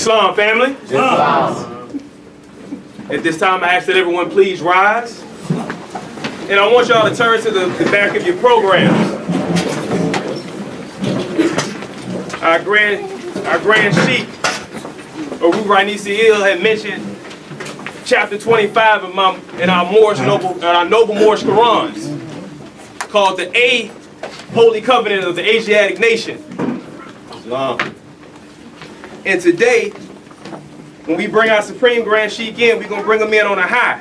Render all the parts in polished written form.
Islam, family. Islam. At this time, I ask that everyone please rise. And I want y'all to turn to the back of your programs. Our grand Sheik, had mentioned chapter 25 in our noble Moorish Qurans, called the Holy Covenant of the Asiatic Nation. Islam. And today, when we bring our Supreme Grand Sheik in, we're going to bring him in on a high.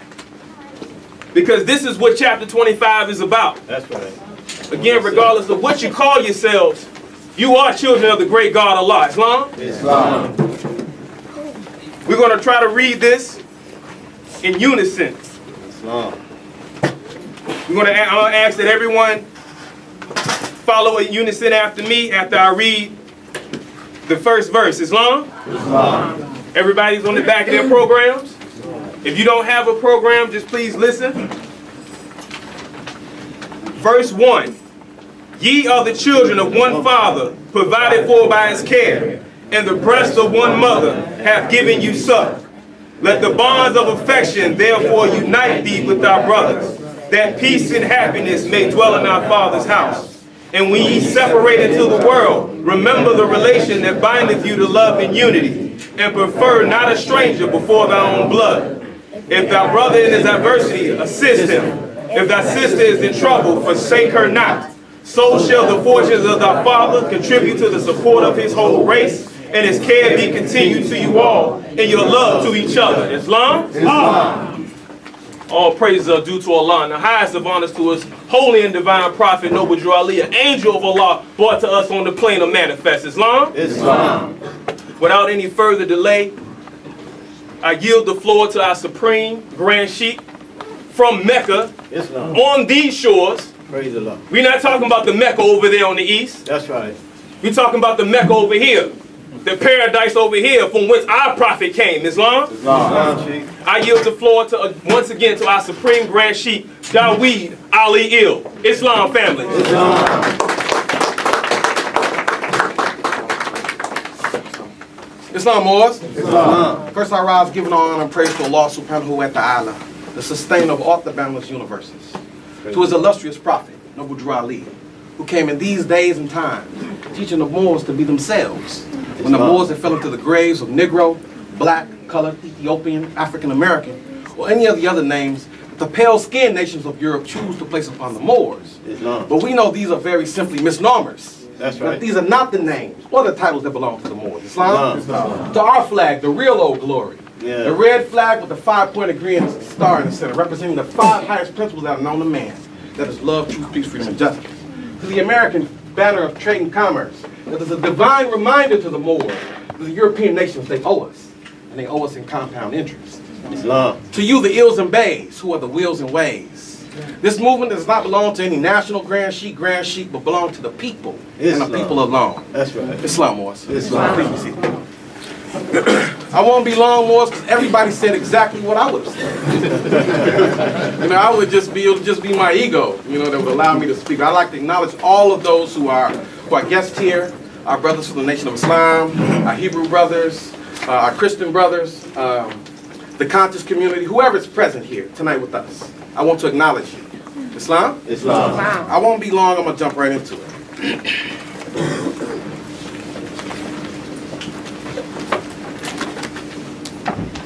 Because this is what chapter 25 is about. That's right. Again, regardless of what you call yourselves, you are children of the great God Allah. Islam? Islam. We're going to try to read this in unison. Islam. I'm going to ask that everyone follow in unison after me after I read the first verse. Islam? Islam. Everybody's on the back of their programs. If you don't have a program, just please listen. Verse 1. Ye are the children of one father, provided for by his care, and the breast of one mother hath given you suck. Let the bonds of affection therefore unite thee with thy brothers, that peace and happiness may dwell in our Father's house. And when ye separate into the world, remember the relation that bindeth you to love and unity, and prefer not a stranger before thy own blood. If thy brother in his adversity, assist him. If thy sister is in trouble, forsake her not. So shall the fortunes of thy father contribute to the support of his whole race, and his care be continued to you all, and your love to each other. Islam? Islam. All praises are due to Allah, and the highest of honors to his holy and divine prophet, noble Ali, an angel of Allah, brought to us on the plane of manifest. Islam? Islam. Without any further delay, I yield the floor to our Supreme Grand Sheik from Mecca, Islam. on these shores. Praise the Lord. We're not talking about the Mecca over there on the east. That's right. We're talking about the Mecca over here, the paradise over here from whence our prophet came. Islam? Islam. I yield the floor to once again to our Supreme Grand Sheik Dawiyd Ali Il. Islam, family. Islam. Islam, Moors. Islam. First I rise giving honor and praise to Allah subhanahu wa ta'ala, the sustainer of all the boundless universes. To his illustrious prophet, noble Ali, who came in these days and times, teaching the Moors to be themselves. When the Moors had fell into the graves of Negro, black, colored, Ethiopian, African American, or any of the other names that the pale-skinned nations of Europe choose to place upon the Moors. Islam. But we know these are very simply misnomers. That's That right. these are not the names or the titles that belong to the Moors. Islam? Islam. To our flag, the real old glory. Yeah. The red flag with the 5-pointed green star in the center, representing the 5 highest principles that are known to man. That is love, truth, peace, freedom, and justice. To the American banner of trade and commerce, that is a divine reminder to the Moors, that the European nations, they owe us. And they owe us in compound interest. Islam. To you, the ills and bays, who are the wills and ways. This movement does not belong to any national Grand Sheik, but belong to the people and the people alone. That's right. Islam, Moors. Islam. Please be seated. I won't be long, Moors, because everybody said exactly what I would have said. I would just be, it would just be my ego, that would allow me to speak. I'd like to acknowledge all of those who are guests here, our brothers from the Nation of Islam, our Hebrew brothers, our Christian brothers, the conscious community, whoever's present here tonight with us. I want to acknowledge you. Islam? Islam. I won't be long, I'm going to jump right into it.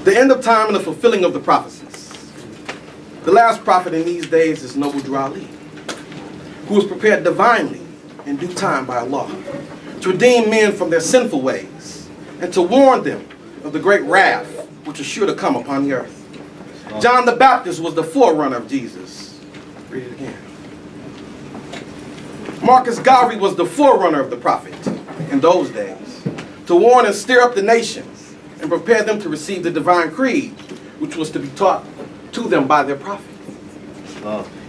The end of time and the fulfilling of the prophecies. The last prophet in these days is noble Ali, who was prepared divinely in due time by Allah to redeem men from their sinful ways and to warn them of the great wrath which is sure to come upon the earth. John the Baptist was the forerunner of Jesus. Read it again. Marcus Garvey was the forerunner of the prophet in those days to warn and stir up the nations and prepare them to receive the divine creed which was to be taught to them by their prophet.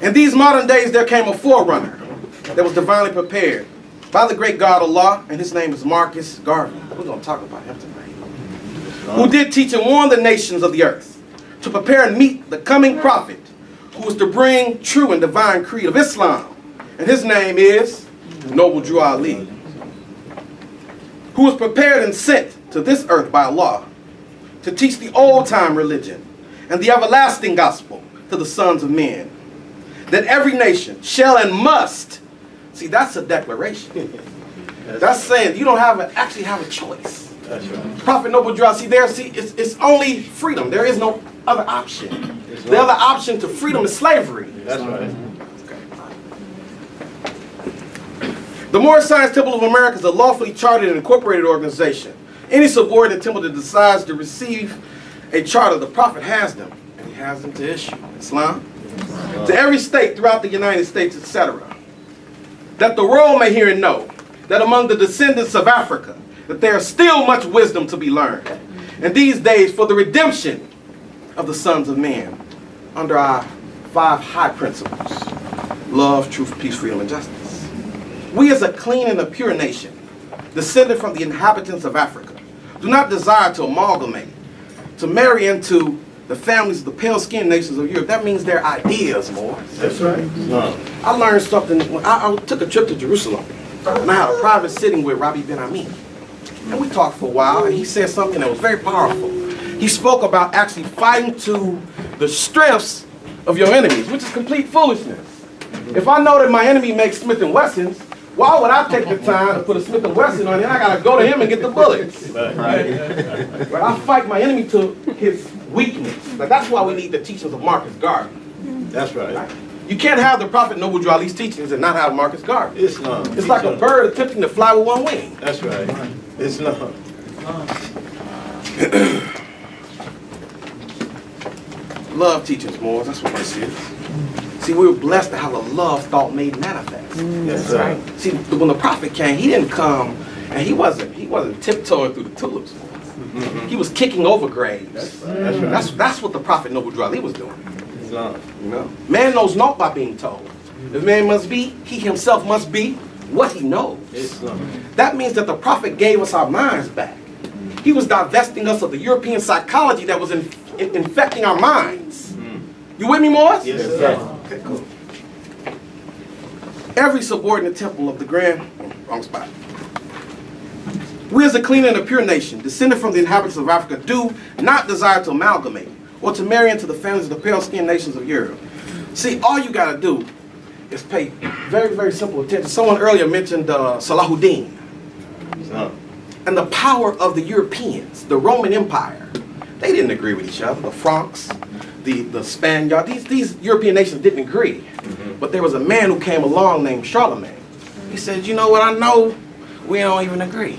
In these modern days there came a forerunner that was divinely prepared by the great God Allah, and his name is Marcus Garvey. We're going to talk about him tonight. Who did teach and warn the nations of the earth to prepare and meet the coming prophet who is to bring true and divine creed of Islam. And his name is Noble Ali, who was prepared and sent to this earth by Allah, to teach the old-time religion and the everlasting gospel to the sons of men, that every nation shall and must, see, that's a declaration. That's saying you don't actually have a choice. That's right. Prophet Noble Draw, it's only freedom. There is no other option. The other option to freedom is slavery. That's right. The Moorish Science Temple of America is a lawfully chartered and incorporated organization. Any subordinate temple that decides to receive a charter, the Prophet has them, and he has them to issue. Islam. To every state throughout the United States, etc. That the world may hear and know that among the descendants of Africa, that there is still much wisdom to be learned. And these days for the redemption of the sons of men under our 5 high principles: love, truth, peace, freedom, and justice. We as a clean and a pure nation, descended from the inhabitants of Africa, do not desire to amalgamate, to marry into the families of the pale-skinned nations of Europe. That means their ideas, more. That's right. I learned something when I took a trip to Jerusalem, and I had a private sitting with Rabbi Ben Amin. And we talked for a while, and he said something that was very powerful. He spoke about actually fighting to the strengths of your enemies, which is complete foolishness. If I know that my enemy makes Smith & Wessons, why would I take the time to put a Smith & Wesson on it and I gotta go to him and get the bullets? Right. I fight my enemy to his weakness. Like, that's why we need the teachings of Marcus Garvey. That's right. You can't have the Prophet Noble Drew Ali's teachings and not have Marcus Garvey. Islam. It's like a bird attempting to fly with one wing. That's right. Islam. Love teachings, more. That's what this is. See, we were blessed to have a love thought made manifest. Yes, sir. See, when the Prophet came, he didn't come, and he wasn't tiptoeing through the tulips. He was kicking over graves. That's right. That's what the Prophet Noble Drew Ali was doing. Islam. You know, man knows not by being told. If man must be, he himself must be what he knows. Islam. That means that the Prophet gave us our minds back. He was divesting us of the European psychology that was infecting our minds. You with me, Morris? Yes, sir. Okay, cool. Every subordinate temple of the wrong spot. We as a clean and a pure nation, descended from the inhabitants of Africa, do not desire to amalgamate or to marry into the families of the pale-skinned nations of Europe. See, all you gotta do is pay very, very simple attention. Someone earlier mentioned Salahuddin Islam. and the power of the Europeans, the Roman Empire. They didn't agree with each other. The Franks, the Spaniards, these European nations didn't agree. But there was a man who came along named Charlemagne. He said, you know what, I know we don't even agree,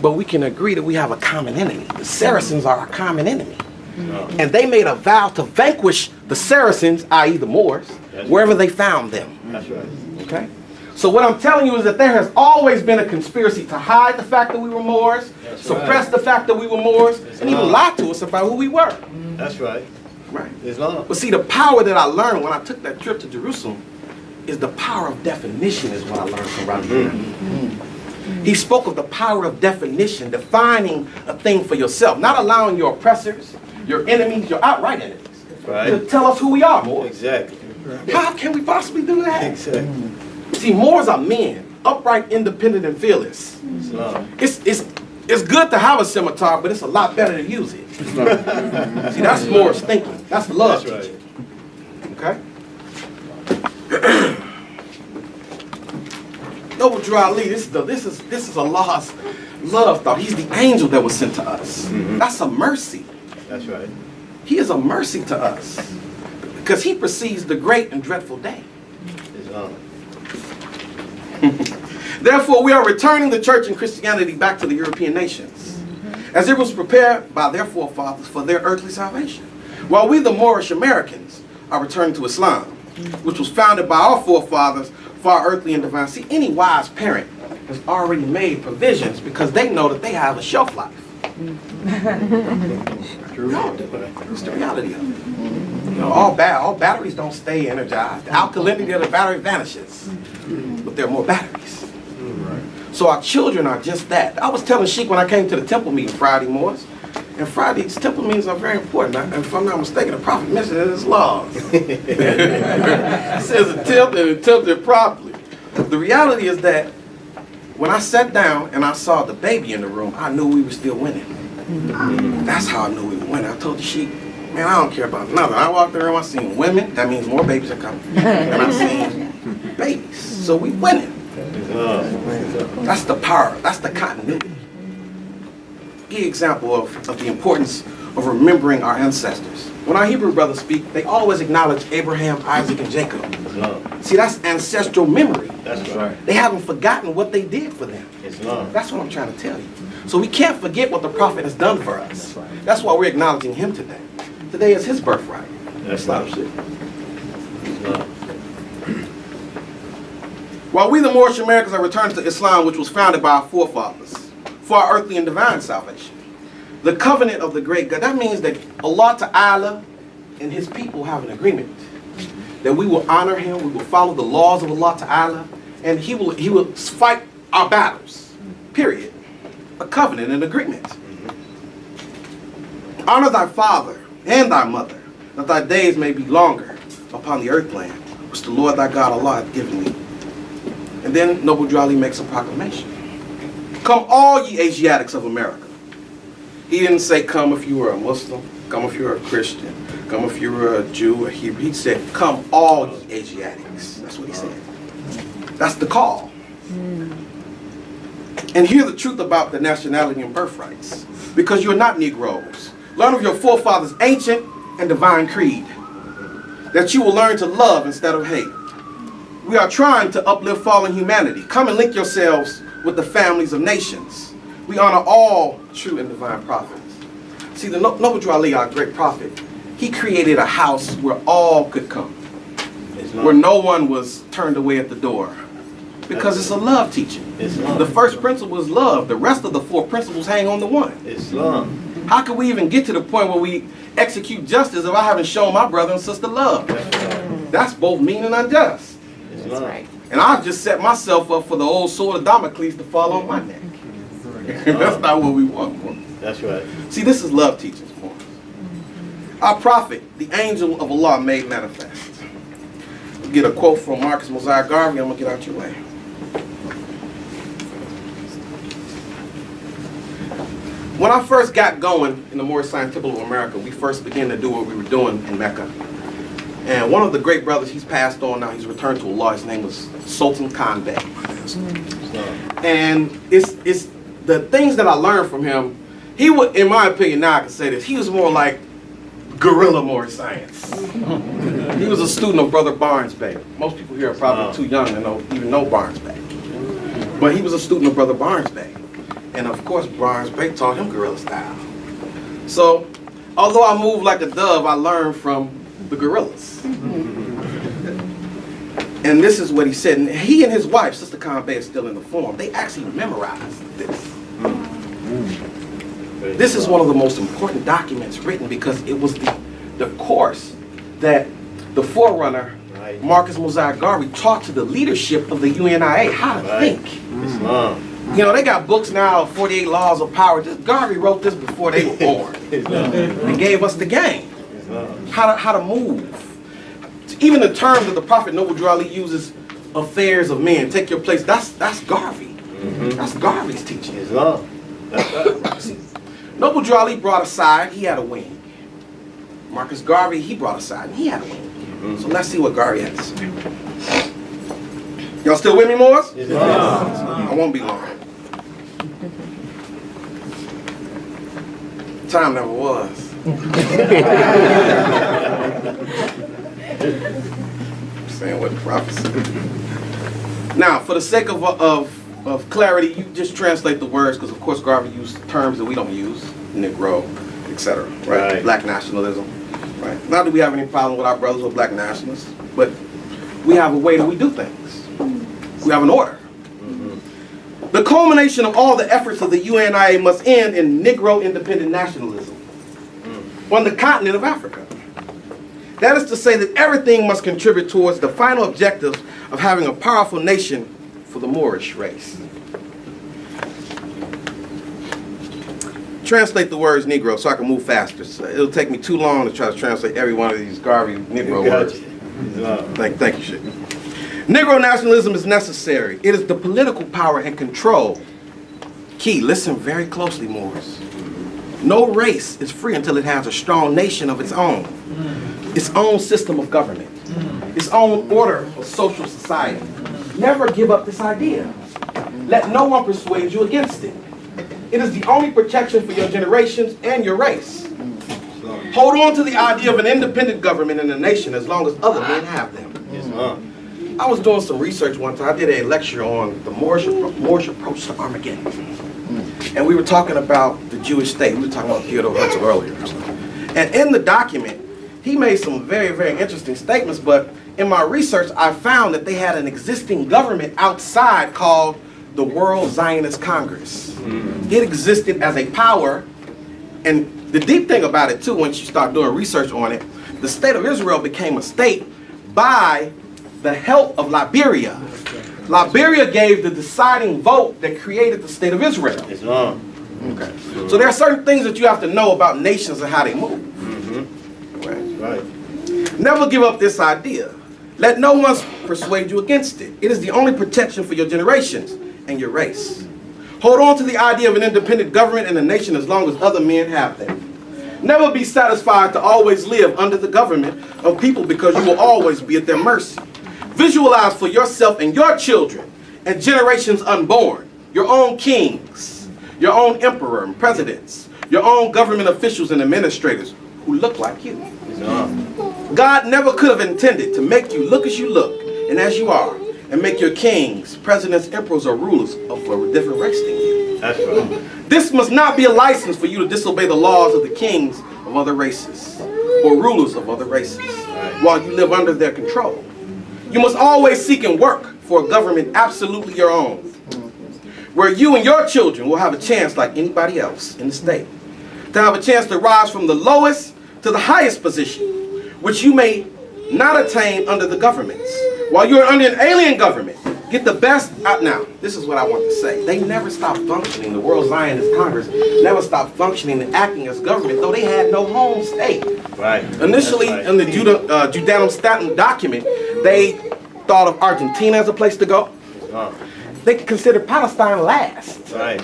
but we can agree that we have a common enemy. The Saracens are our common enemy. And they made a vow to vanquish the Saracens, i.e. the Moors, wherever they found them. That's right. Okay? So what I'm telling you is that there has always been a conspiracy to hide the fact that we were Moors, suppress the fact that we were Moors, and even lie to us about who we were. That's right. Right. Islam. But see, the power that I learned when I took that trip to Jerusalem is the power of definition is what I learned from Rabbi. He spoke of the power of definition, defining a thing for yourself, not allowing your oppressors, your enemies, your outright enemies, Right. to tell us who we are, Moors. Exactly. How can we possibly do that? Exactly. See, Moors are men, upright, independent, and fearless. Islam. It's good to have a scimitar, but it's a lot better to use it. See, that's Moors thinking. That's love. That's right. Okay? Noble Drew Ali, this is Allah's love thought. He's the angel that was sent to us. That's a mercy. That's right. He is a mercy to us because he perceives the great and dreadful day. Islam. Therefore, we are returning the church and Christianity back to the European nations, as it was prepared by their forefathers for their earthly salvation. While we, the Moorish Americans, are returning to Islam, which was founded by our forefathers for our earthly and divine. See, any wise parent has already made provisions because they know that they have a shelf life. We all do. It's the reality of it. You know, all batteries don't stay energized. The alkalinity of the battery vanishes, but there are more batteries. So our children are just that. I was telling Sheik when I came to the temple meeting Friday mornings, and Friday's temple meetings are very important. And if I'm not mistaken, the Prophet mentioned it as laws. It says attempt and attempt it properly. The reality is that when I sat down and I saw the baby in the room, I knew we were still winning. That's how I knew we were winning. I told the Sheik, man, I don't care about nothing. I walked in the room, I seen women. That means more babies are coming. And I seen babies. So we winning. That's the power. That's the continuity. Give an example of the importance of remembering our ancestors. When our Hebrew brothers speak, they always acknowledge Abraham, Isaac, and Jacob. See, that's ancestral memory. That's right. They haven't forgotten what they did for them. That's what I'm trying to tell you. So we can't forget what the prophet has done for us. That's why we're acknowledging him today. Today is his birthright. That's right. While we the Moorish Americans are returning to Islam, which was founded by our forefathers, for our earthly and divine salvation, the covenant of the great God, that means that Allah Ta'ala and his people have an agreement that we will honor him, we will follow the laws of Allah Ta'ala, and he will fight our battles, period. A covenant, an agreement. Honor thy father and thy mother, that thy days may be longer upon the earthland, which the Lord thy God Allah hath given thee. And then Noble Drew Ali makes a proclamation. Come all ye Asiatics of America. He didn't say come if you were a Muslim, come if you were a Christian, come if you were a Jew or Hebrew. He said come all ye Asiatics. That's what he said. That's the call. And hear the truth about the nationality and birthrights. Because you're not Negroes. Learn of your forefathers' ancient and divine creed. That you will learn to love instead of hate. We are trying to uplift fallen humanity. Come and link yourselves with the families of nations. We honor all true and divine prophets. See, the Noble Drew Ali, our great prophet, he created a house where all could come. Where no one was turned away at the door. Because it's a love teaching. The first principle is love. The rest of the 4 principles hang on the one. Islam. How can we even get to the point where we execute justice if I haven't shown my brother and sister love? That's both mean and unjust. That's right. And I've just set myself up for the old sword of Damocles to fall on my neck. That's not what we want for. That's right. See, this is love teachings for us. Our prophet, the angel of Allah made manifest. We'll get a quote from Marcus Mosiah Garvey. I'm going to get out your way. When I first got going in the Moorish Science Temple of America, we first began to do what we were doing in Mecca. And one of the great brothers, he's passed on now, he's returned to Allah, his name was Sultan Khan Bey. And it's the things that I learned from him, he would, in my opinion, now I can say this, he was more like guerrilla Moorish science. He was a student of Brother Barnes Bey. Most people here are probably too young to even know Barnes Bey. But he was a student of Brother Barnes Bey. And of course, Barnes Bey taught him guerrilla style. So, although I moved like a dove, I learned from the guerrillas. And this is what he said. And he and his wife, Sister Khan Bey, is still in the form. They actually memorized this. This is one of the most important documents written because it was the course that the forerunner, Marcus Mosiah Garvey, taught to the leadership of the UNIA how to think. You know, they got books now, 48 Laws of Power. Garvey wrote this before they were born. And gave us the game. How to move. Even the term that the Prophet Noble Drew Ali uses, affairs of men, take your place, that's Garvey. That's Garvey's teaching. Noble Drew Ali brought a side, he had a wing. Marcus Garvey, he brought a side, and he had a wing. So let's see what Garvey had to say. Y'all still with me, Moors? I won't be long. Time never was. I'm saying what the prophet said. Now, for the sake of clarity, you just translate the words, because of course Garvey used terms that we don't use, Negro, etc. Right? Black nationalism. Right? Not that we have any problem with our brothers who are black nationalists, but we have a way that we do things. We have an order. The culmination of all the efforts of the UNIA must end in Negro independent nationalism on the continent of Africa. That is to say that everything must contribute towards the final objective of having a powerful nation for the Moorish race. Translate the words Negro so I can move faster. So it'll take me too long to try to translate every one of these Garvey Negro words. Thank you, Sheik. Negro nationalism is necessary. It is the political power and control. Key, listen very closely, Moors. No race is free until it has a strong nation of its own system of government, its own order of social society. Never give up this idea. Let no one persuade you against it. It is the only protection for your generations and your race. Hold on to the idea of an independent government in a nation as long as other men have them. I was doing some research one time. I did a lecture on the Moorish approach to Armageddon. And we were talking about the Jewish state. We were talking about Theodore Herzl earlier. And in the document, he made some very, very interesting statements, but in my research, I found that they had an existing government outside called the World Zionist Congress. It existed as a power, and the deep thing about it too, once you start doing research on it, the state of Israel became a state by the help of Liberia. Liberia gave the deciding vote that created the state of Israel. Islam. Okay. So there are certain things that you have to know about nations and how they move. Right. Never give up this idea. Let no one persuade you against it. It is the only protection for your generations and your race. Hold on to the idea of an independent government and a nation as long as other men have them. Never be satisfied to always live under the government of people because you will always be at their mercy. Visualize for yourself and your children and generations unborn, your own kings, your own emperor and presidents, your own government officials and administrators who look like you. God never could have intended to make you look as you look and as you are, and make your kings, presidents, emperors, or rulers of a different race than you. That's right. This must not be a license for you to disobey the laws of the kings of other races or rulers of other races while you live under their control. You must always seek and work for a government absolutely your own, where you and your children will have a chance like anybody else in the state, to have a chance to rise from the lowest to the highest position, which you may not attain under the governments. While you're under an alien government, get the best out. Now, this is what I want to say. They never stopped functioning. The World Zionist Congress never stopped functioning and acting as government, though they had no home state. Right. Initially, in the Judanum Statum document, they thought of Argentina as a place to go. They considered Palestine last. Right.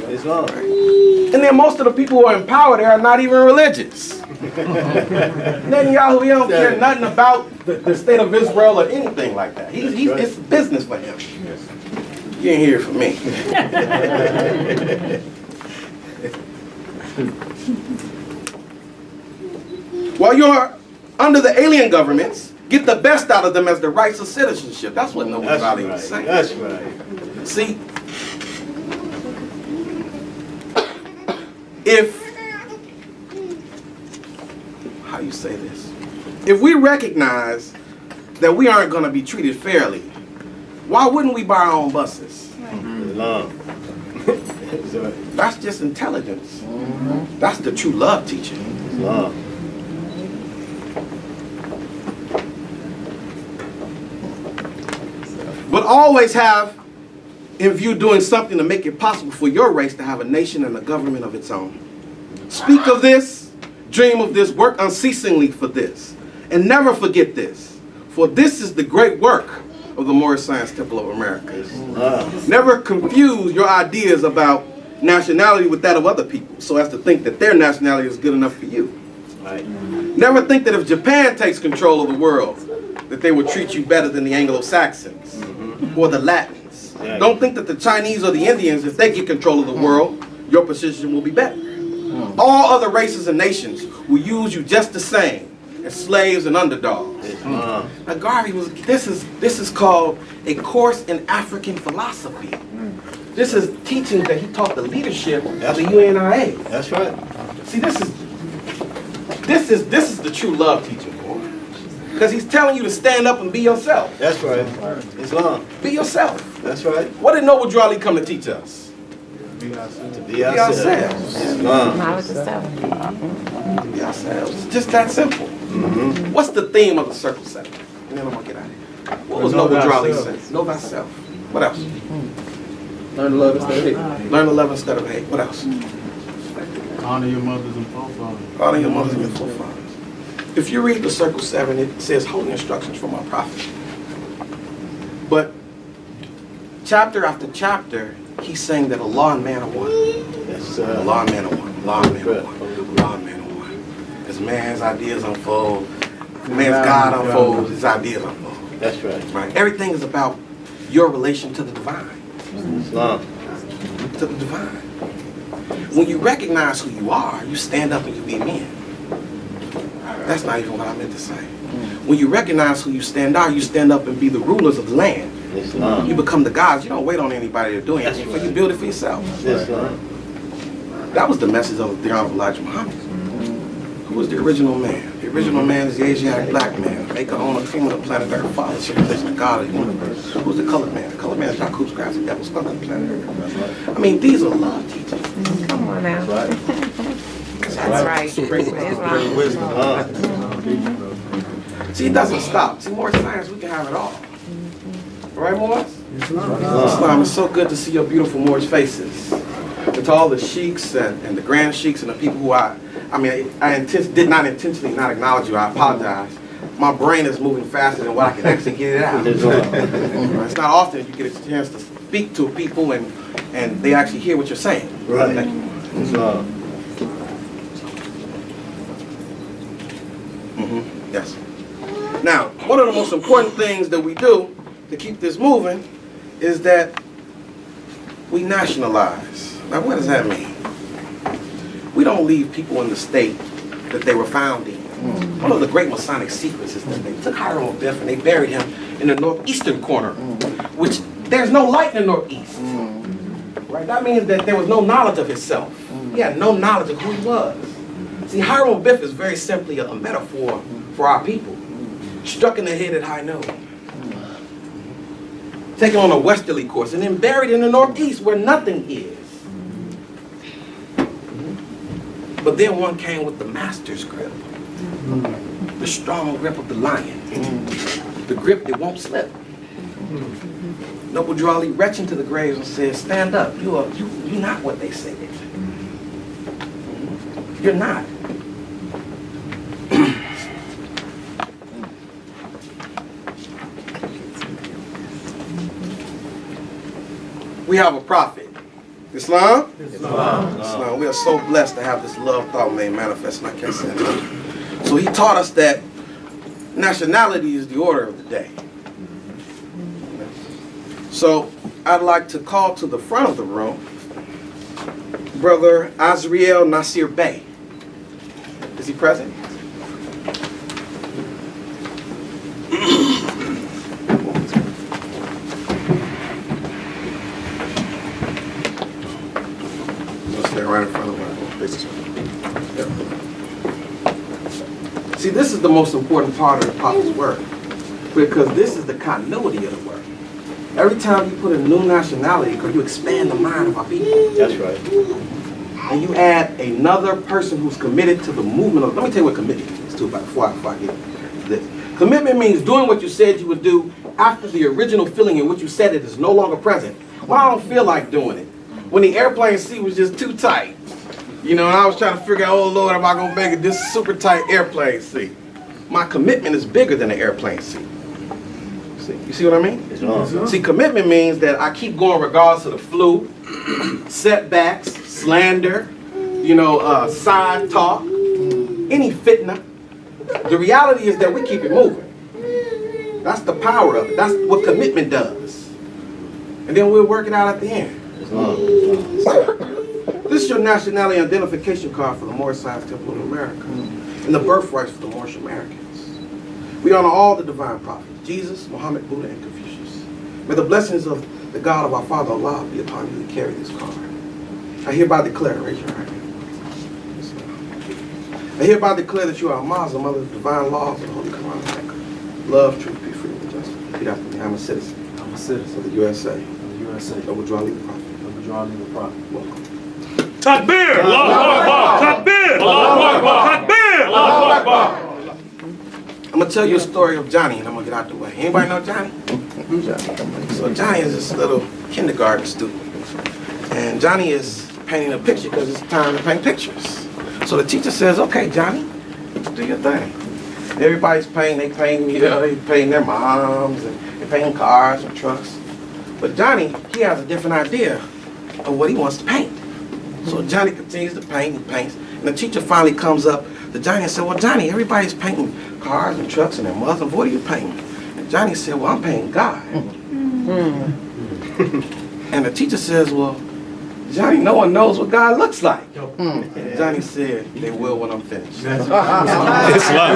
Islam. And then most of the people who are in power there are not even religious. Netanyahu, he don't care nothing about the state of Israel or anything like that. It's business for him. You ain't hear it from me. While you're under the alien governments, get the best out of them as the rights of citizenship. That's what Noble Valley was saying. That's right. See, how you say this? If we recognize that we aren't going to be treated fairly, why wouldn't we buy our own buses? Islam. That's just intelligence. That's the true love teaching. Islam. But always have in view doing something to make it possible for your race to have a nation and a government of its own. Speak of this, dream of this, work unceasingly for this, and never forget this, for this is the great work of the Moorish Science Temple of America. Never confuse your ideas about nationality with that of other people, so as to think that their nationality is good enough for you. Right. Never think that if Japan takes control of the world, that they will treat you better than the Anglo-Saxons or the Latins. Yeah. Don't think that the Chinese or the Indians, if they get control of the world, your position will be better. All other races and nations will use you just the same as slaves and underdogs. Now Garvey this is called a course in African philosophy. This is teaching that he taught the leadership of the UNIA. That's right. See, this is the true love teaching, boy. Because he's telling you to stand up and be yourself. That's right. Islam. Be yourself. That's right. What did Noble Drew Ali come to teach us? To be Be ourselves. Islam. Knowledge of self. Be ourselves. It's just that simple. What's the theme of the Circle 7? And then I'm going to get out of here. What was Noble Drew Ali saying? Know thyself. What else? Learn to love instead of hate. Learn to love instead of hate. What else? Honor your mothers and forefathers. Honor your mothers and your forefathers. If you read the Circle 7, it says holy instructions from our prophet. chapter after chapter, he's saying that Allah and man are one. Yes, sir. Allah and man are one. Allah and man are one. Allah and man are one. As man's ideas unfold, man's God unfolds, his ideas unfold. That's right. Right? Everything is about your relation to the divine. Islam. To the divine. When you recognize who you are, you stand up and you be men. That's not even what I meant to say. When you recognize who you stand up and be the rulers of the land. Islam. You become the gods. You don't wait on anybody to do anything, but you build it for yourself. Islam. That was the message of the Honorable Elijah Muhammad. Who was the original man? The original man is the Asiatic black man. They could own a king of the planet Earth, follow the God of the universe. Who was the colored man? The colored man is Jacob's grass, the devil's stuck on the planet Earth. I mean, these are love teachings. Come on now. That's That's right. Islam. Wisdom. See, it doesn't stop. See, more science, we can have it all. All right, Morris? Islam, it's so good to see your beautiful Moorish faces. And to all the sheiks and the grand sheiks and the people who I did not intentionally not acknowledge you. I apologize. My brain is moving faster than what I can actually get it out. It's not often you get a chance to speak to people and they actually hear what you're saying. Right. Thank you. Islam. Yes. Now, one of the most important things that we do to keep this moving is that we nationalize. Now, what does that mean? We don't leave people in the state that they were found in. One of the great Masonic secrets is that they took Hiram Biff and they buried him in the northeastern corner, which there's no light in the northeast. Right? That means that there was no knowledge of himself. He had no knowledge of who he was. See, Hiram Biff is very simply a metaphor for our people. Struck in the head at high noon. Taken on a westerly course and then buried in the northeast where nothing is. But then one came with the master's grip. The strong grip of the lion. The grip that won't slip. Noble Drawley retched into the graves and said, stand up. You're not what they said. You're not. We have a prophet. Islam? Islam. We are so blessed to have this love thought made manifest, and I can't say enough. So he taught us that nationality is the order of the day. So I'd like to call to the front of the room Brother Azriel Nasir Bey. Is he present? Right in front of See, this is the most important part of the prophet's work, because this is the continuity of the work. Every time you put a new nationality, because you expand the mind of our people. That's right. And you add another person who's committed to the movement of, let me tell you what commitment means too, before I get to this. Commitment means doing what you said you would do after the original feeling in which you said it is no longer present. Well, I don't feel like doing it. When the airplane seat was just too tight. You know, and I was trying to figure out, oh Lord, am I going to make it this super tight airplane seat? My commitment is bigger than the airplane seat. See, you see what I mean? Islam. See, commitment means that I keep going regardless of the flu, setbacks, slander, side talk, any fitna. The reality is that we keep it moving. That's the power of it. That's what commitment does. And then we'll work it out at the end. This is your nationality identification card for the Moorish Science Temple of America and the birthrights for the Moorish Americans. We honor all the divine prophets, Jesus, Muhammad, Buddha, and Confucius. May the blessings of the God of our Father Allah be upon you to carry this card. I hereby declare, raise your right hand. I hereby declare that you are a Muslim under the divine laws of the Holy Quran. Love, truth, peace, freedom, and justice. Repeat after me. I'm a citizen. I'm a citizen Of the USA. of the USA. Noble Drawley the Prophet. Noble Drawley the Prophet. Welcome. Takbir! Allahu Akbar! Takbir! Allahu Akbar! Takbir! Allahu Akbar! I'm gonna tell you a story of Johnny, and I'm gonna get out the way. Anybody know Johnny? So Johnny is this little kindergarten student, and Johnny is painting a picture because it's time to paint pictures. So the teacher says, "Okay, Johnny, do your thing." Everybody's painting. They paint, they paint their moms, and they paint cars and trucks. But Johnny, he has a different idea of what he wants to paint. So Johnny continues to paint and paints. And the teacher finally comes up to Johnny and said, well, Johnny, everybody's painting cars and trucks and their Muslims. What are you painting? And Johnny said, well, I'm painting God. And the teacher says, well, Johnny, no one knows what God looks like. And Johnny said, they will when I'm finished. Islam.